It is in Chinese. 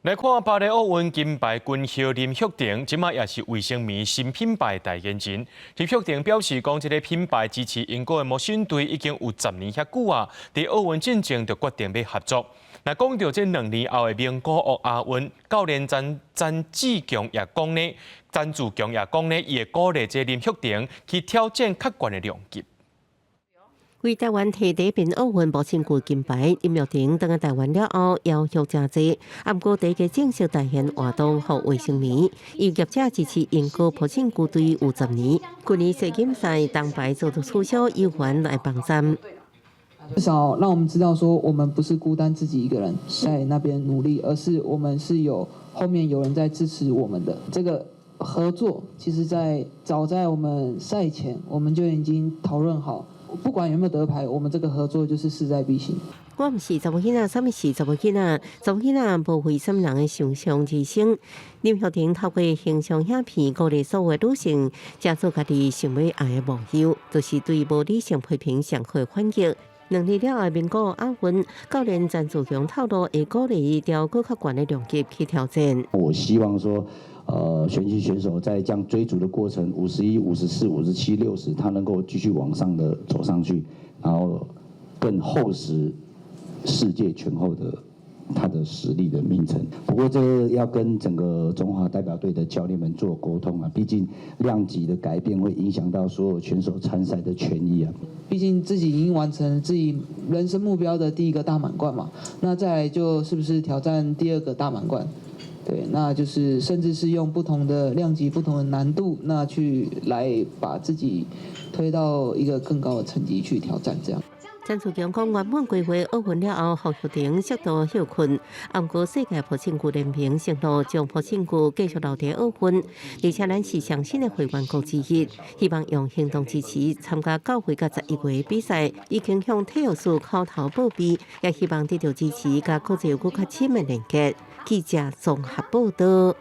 来看巴黎奥运金牌军后林旭廷，即马也是卫生棉新品牌代言人。林旭廷表示，讲这个品牌支持英国的模新队已经有10年遐久啊，伫奥运进前就决定要合作。那讲到这2年后的名古屋亚运，教练詹志强也讲呢，伊会鼓励这林旭廷去挑战较悬的量级。 为台湾摕第一面奥运模新队金牌，林旭廷登台湾了后，要求真济。不过第一个正式代言活动和卫生棉，业者支持英国模新队队有10年。去年世锦赛铜牌做出取消，有还来帮站。至少让我们知道说，我们不是孤单自己一个人在那边努力，而是我们是有后面有人在支持我们的。这个合作，其实早在我们赛前，我们就已经讨论好。 不管有没有得牌，我们这个合作就是势在必行。我唔是查某囡仔，什么是查某囡仔？查某囡仔无为什么人的想象而生。林旭廷透过形象影片鼓励所有女性，加做家己想要爱的目标，就是对无理性批评上好反击。2年了后，名古屋亚运，教练詹志强透露，会鼓励伊调更较悬的量级去挑战。我希望说。 选手在这样追逐的过程，51、54、57、60，他能够继续往上的走上去，然后更厚实世界全后的他的实力的名称。不过这个要跟整个中华代表队的教练们做沟通啊，毕竟量级的改变会影响到所有选手参赛的权益啊。毕竟自己已经完成自己人生目标的第1个大满贯嘛，那再来就是不是挑战第2个大满贯？ 对，那就是甚至是用不同的量级、不同的难度，那来把自己推到一个更高的成绩去挑战这样。詹志强讲，原本规划奥运了后，胡旭廷适度休困，不过世界模新队联盟承诺将模新队继续留伫奥运，而且咱是上新的会员国之一，希望用行动支持参加9月甲11月的比赛，已经向体育署口头报备，也希望得到支持，甲国际有更较深的连接。记者综合报道。